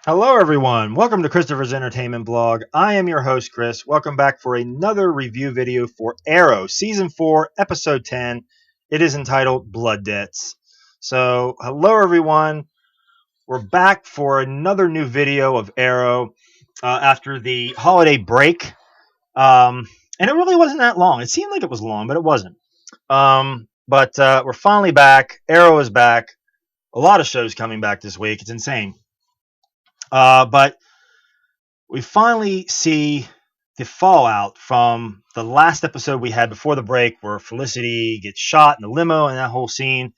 Hello, everyone. Welcome to Christopher's Entertainment Blog. I am your host, Chris. Welcome back for another review video for Arrow, Season 4, Episode 10. It is entitled Blood Debts. So, hello, everyone. We're back for another new video of Arrow after the holiday break. And it really wasn't that long. It seemed like it was long, but it wasn't. But we're finally back. Arrow is back. A lot of shows coming back this week. It's insane. But we finally see the fallout from the last episode we had before the break where Felicity gets shot in the limo and that whole scene.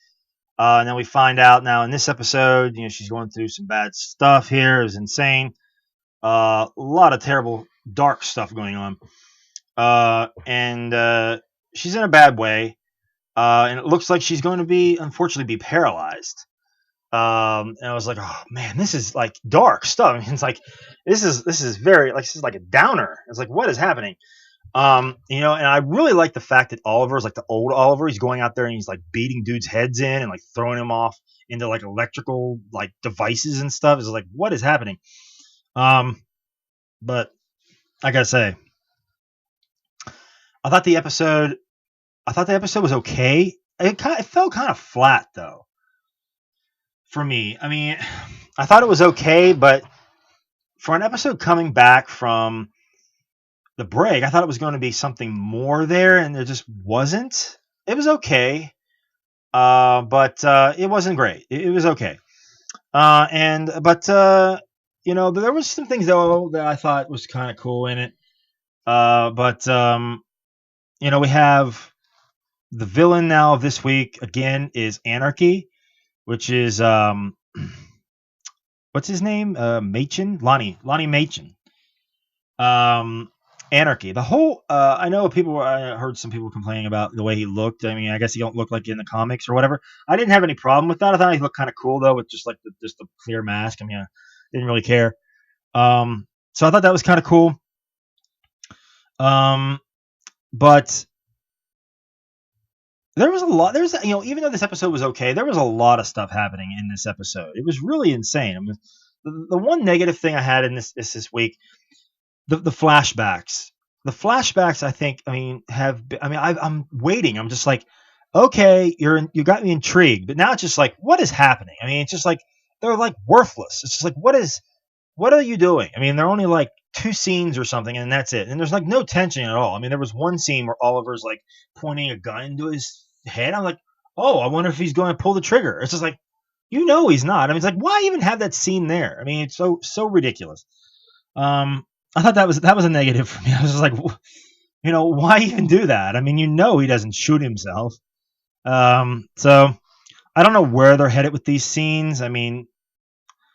And then we find out now in this episode, she's going through some bad stuff here. It was insane. A lot of terrible, dark stuff going on. And she's in a bad way. And it looks like she's going to unfortunately, be paralyzed. And I was like, oh man, this is like dark stuff. I mean, it's like this is very like this is like a downer. It's like what is happening? And I really like the fact that Oliver is like the old Oliver. He's going out there and he's like beating dudes' heads in and like throwing them off into like electrical like devices and stuff. It's like what is happening? Um, but I gotta say, I thought the episode, I thought the episode was okay. It felt kind of flat though for me. I mean, I thought it was okay, but for an episode coming back from the break, I thought it was going to be something more there, and there just wasn't. It was okay, but it wasn't great. It was okay, and but there was some things though that I thought was kind of cool in it. But we have the villain now of this week again is Anarchy, which is what's his name? Machen, Lonnie Machen. Um, Anarchy. The whole I know people. I heard some people complaining about the way he looked. I mean, I guess he don't look like in the comics or whatever. I didn't have any problem with that. I thought he looked kind of cool though, with just like the clear mask. I mean, I didn't really care. So I thought that was kind of cool. Um, but there was a lot. There's even though this episode was okay, there was a lot of stuff happening in this episode. It was really insane. I mean, the one negative thing I had in this week, the flashbacks. The flashbacks, I think, I mean, I'm waiting. I'm just like, okay, you got me intrigued, but now it's just like, what is happening? I mean, it's just like they're like worthless. It's just like, what are you doing? I mean, they're only like two scenes or something, and that's it. And there's like no tension at all. I mean, there was one scene where Oliver's like pointing a gun to his head. I'm like, oh, I wonder if he's going to pull the trigger. It's just like, he's not. I mean, it's like, why even have that scene there? I mean, it's so ridiculous. Um, I thought that was a negative for me. I was just like, why even do that? I mean, he doesn't shoot himself. So I don't know where they're headed with these scenes. I mean,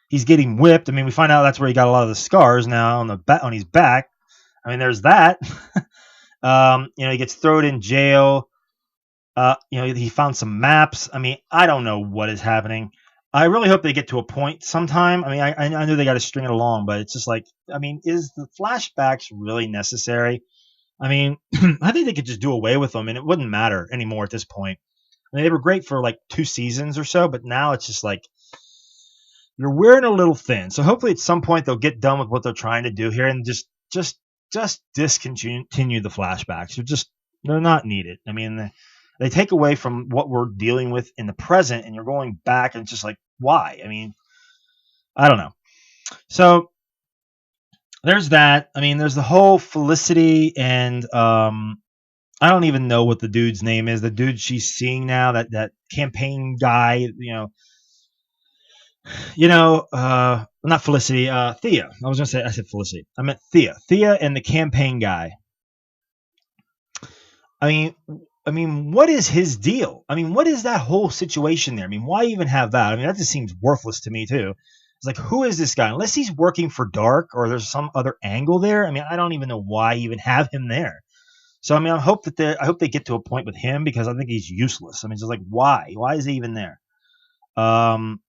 he's getting whipped. I mean, we find out that's where he got a lot of the scars now on his back. I mean, there's that. He gets thrown in jail. He found some maps. I mean, I don't know what is happening. I really hope they get to a point sometime. I mean, I know they got to string it along, but it's just like, I mean, is the flashbacks really necessary? I mean, I think they could just do away with them, and it wouldn't matter anymore at this point. I mean, they were great for like 2 seasons or so, but now it's just like you're wearing a little thin. So hopefully, at some point, they'll get done with what they're trying to do here and just discontinue the flashbacks. They're not needed. I mean, they take away from what we're dealing with in the present, and you're going back, and it's just like, why? I mean, I don't know. So there's that. I mean, there's the whole Felicity and I don't even know what the dude's name is. The dude she's seeing now, that campaign guy, not Felicity, Thea. I said Felicity. I meant Thea. Thea and the campaign guy. I mean, what is his deal? I mean, what is that whole situation there? I mean, why even have that? I mean, that just seems worthless to me too. It's like, who is this guy? Unless he's working for Dark or there's some other angle there. I mean, I don't even know why you even have him there. So I mean, I hope they get to a point with him because I think he's useless. I mean, it's just like why? Why is he even there? Um,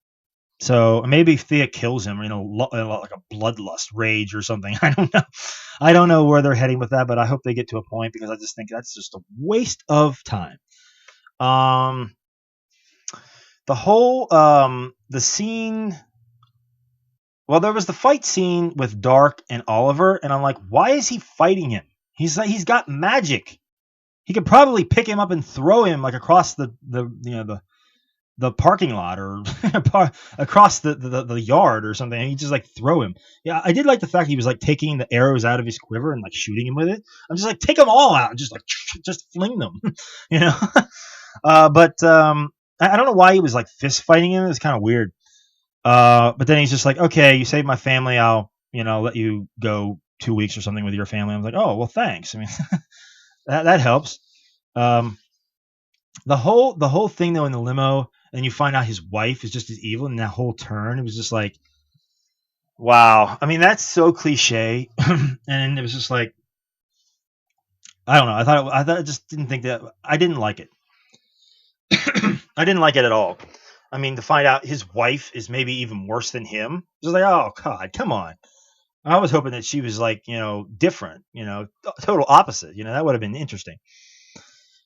so maybe Thea kills him, like a bloodlust rage or something. I don't know. I don't know where they're heading with that, but I hope they get to a point because I just think that's just a waste of time. Um, the whole the scene Well, there was the fight scene with Dark and Oliver, and I'm like, why is he fighting him? He's got magic. He could probably pick him up and throw him like across the parking lot or across the yard or something. And he just like throw him. Yeah, I did like the fact he was like taking the arrows out of his quiver and like shooting him with it. I'm just like, take them all out, and just like just fling them, you know. But I don't know why he was like fist fighting him. It was kind of weird. But then he's just like, okay, you saved my family. I'll let you go 2 weeks or something with your family. I was like, oh well, thanks. I mean, that helps. Um, the whole thing though in the limo, and you find out his wife is just as evil in that whole turn. It was just like, wow. I mean, that's so cliche, and it was just like, I don't know. I just didn't think that. I didn't like it. I didn't like it at all. I mean, to find out his wife is maybe even worse than him, just like, oh God, come on. I was hoping that she was like, different, total opposite. That would have been interesting.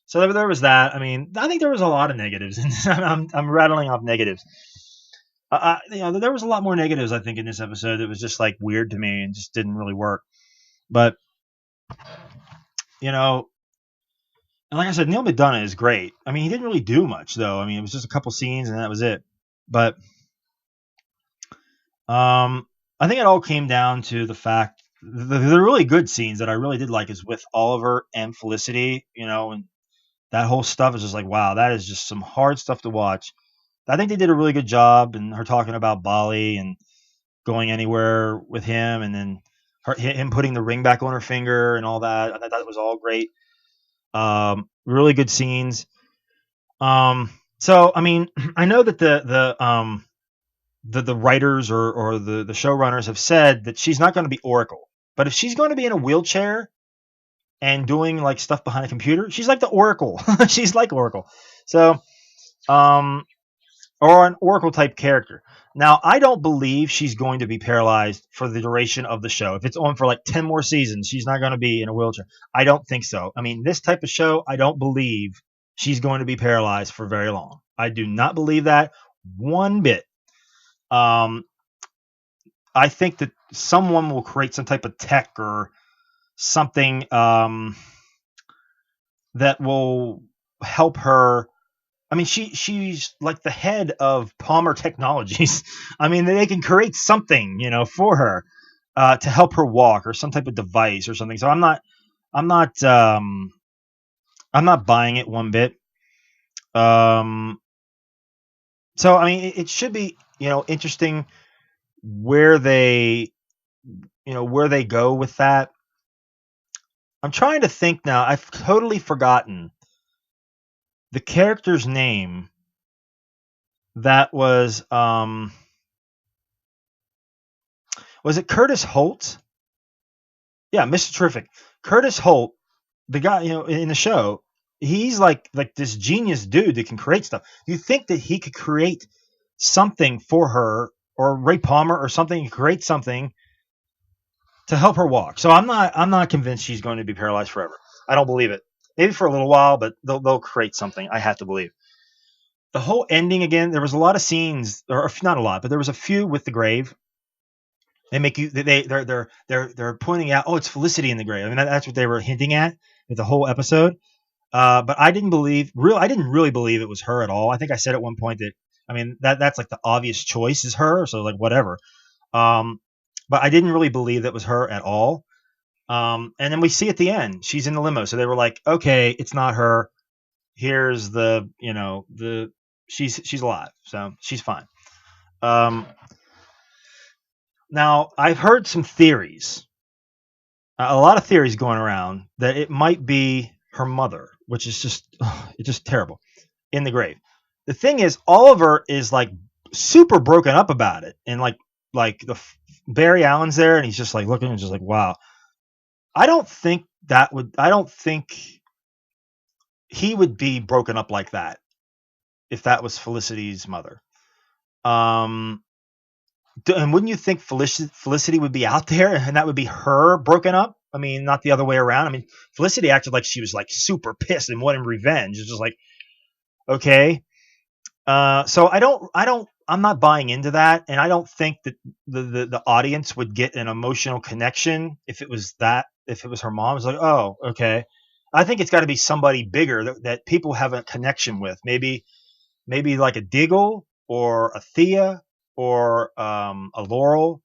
So there was that. I mean, I think there was a lot of negatives, and I'm rattling off negatives. There was a lot more negatives I think in this episode that was just like weird to me and just didn't really work. But you know, and like I said, Neil McDonough is great. I mean, he didn't really do much though. I mean, it was just a couple scenes and that was it. But I think it all came down to the fact the really good scenes that I really did like is with Oliver and Felicity. And that whole stuff is just like, wow, that is just some hard stuff to watch. I think they did a really good job, and her talking about Bali and going anywhere with him, and then him putting the ring back on her finger and all that. I thought that was all great. Really good scenes. So I mean, I know that the writers or the showrunners have said that she's not going to be Oracle, but if she's going to be in a wheelchair and doing like stuff behind a computer, she's like the Oracle. She's like Oracle. So, or an Oracle type character. Now, I don't believe she's going to be paralyzed for the duration of the show. If it's on for like 10 more seasons, she's not going to be in a wheelchair. I don't think so. I mean, this type of show, I don't believe she's going to be paralyzed for very long. I do not believe that one bit. Um, I think that someone will create some type of tech or something that will help her. I mean, she's like the head of Palmer Technologies. I mean, they can create something, for her to help her walk or some type of device or something. So I'm not, I'm not buying it one bit. So I mean, it should be, interesting where where they go with that. I'm trying to think now. I've totally forgotten the character's name that was it Curtis Holt? Yeah, Mr. Terrific. Curtis Holt, the guy, in the show, he's like this genius dude that can create stuff. You think that he could create something for her or Ray Palmer or something, create something to help her walk. So I'm not convinced she's going to be paralyzed forever. I don't believe it. Maybe for a little while, but they'll create something. I have to believe. The whole ending again, there was a lot of scenes, or not a lot, but there was a few with the grave. They make you they're pointing out, oh, it's Felicity in the grave. I mean, that's what they were hinting at with the whole episode. But I didn't really believe it was her at all. I think I said at one point that, I mean, that's like the obvious choice is her, so like whatever. But I didn't really believe that was her at all. And then we see at the end, she's in the limo. So they were like, okay, it's not her. Here's she's alive. So she's fine. Now I've heard some theories, a lot of theories going around that it might be her mother, which is it's just terrible, in the grave. The thing is, Oliver is like super broken up about it. And like Barry Allen's there and he's just like looking and just like, wow. I don't think he would be broken up like that if that was Felicity's mother. And wouldn't you think Felicity would be out there and that would be her broken up? I mean, not the other way around. I mean, Felicity acted like she was like super pissed and wanted revenge. It's just like, okay. So I don't I'm not buying into that, and I don't think that the audience would get an emotional connection if it was her mom. It's like, oh, okay. I think it's got to be somebody bigger that people have a connection with. Maybe like a Diggle or a Thea or a Laurel.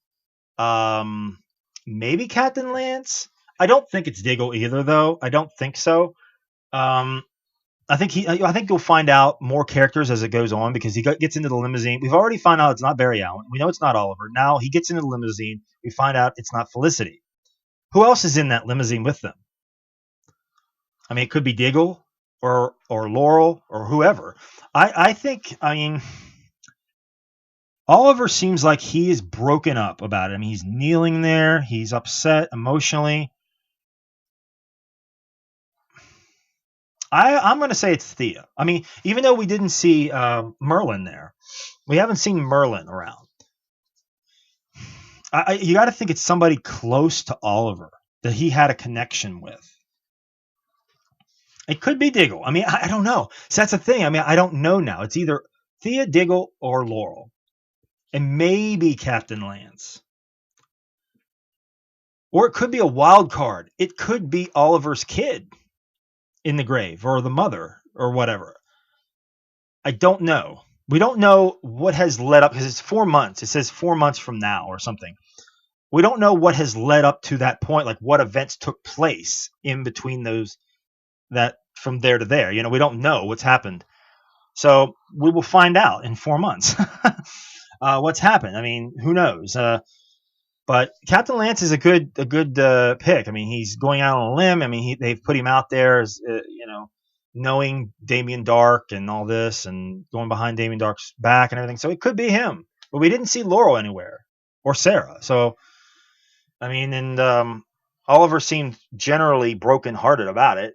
Um, Maybe Captain Lance. I don't think it's Diggle either, though. I don't think so. Um, I think you'll find out more characters as it goes on because gets into the limousine. We've already found out it's not Barry Allen. We know it's not Oliver. Now he gets into the limousine. We find out it's not Felicity. Who else is in that limousine with them? I mean, it could be Diggle or Laurel or whoever. I think. I mean, Oliver seems like he is broken up about it. I mean, he's kneeling there. He's upset emotionally. I'm going to say it's Thea. I mean, even though we didn't see Merlin there, we haven't seen Merlin around. You got to think it's somebody close to Oliver that he had a connection with. It could be Diggle. I mean, I don't know. So that's the thing. I mean, I don't know now. It's either Thea, Diggle, or Laurel, and maybe Captain Lance. Or it could be a wild card. It could be Oliver's kid in the grave or the mother or whatever. I don't know. We don't know what has led up because it's 4 months. It says 4 months from now or something. We don't know what has led up to that point, like what events took place in between those that from there to there. We don't know what's happened. So we will find out in 4 months what's happened. I mean, who knows? But Captain Lance is a good pick. I mean, he's going out on a limb. I mean, they've put him out there as knowing Damien Dark and all this, and going behind Damien Dark's back and everything. So it could be him. But we didn't see Laurel anywhere or Sarah. So I mean, and Oliver seemed generally brokenhearted about it.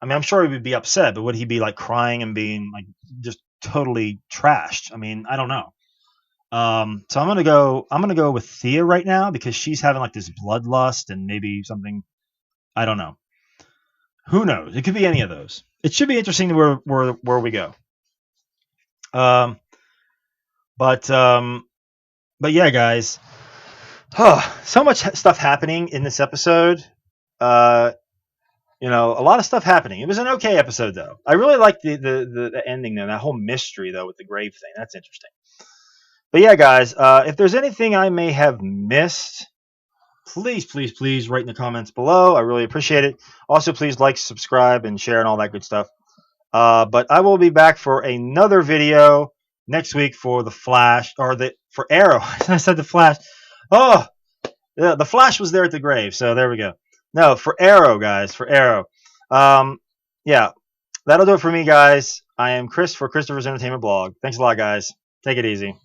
I mean, I'm sure he would be upset, but would he be like crying and being like just totally trashed? I mean, I don't know. So I'm gonna go with Thea right now because she's having like this bloodlust and maybe something. I don't know. Who knows? It could be any of those. It should be interesting to where we go. Um, but yeah, guys. So much stuff happening in this episode. A lot of stuff happening. It was an okay episode though. I really liked the ending though. That whole mystery though with the grave thing. That's interesting. But yeah, guys, if there's anything I may have missed, please write in the comments below. I really appreciate it. Also, please like, subscribe, and share and all that good stuff. But I will be back for another video next week for the Flash, or for Arrow. I said the Flash. Oh, yeah, the Flash was there at the grave, so there we go. No, for Arrow, guys, for Arrow. Yeah, that'll do it for me, guys. I am Chris for Christopher's Entertainment Blog. Thanks a lot, guys. Take it easy.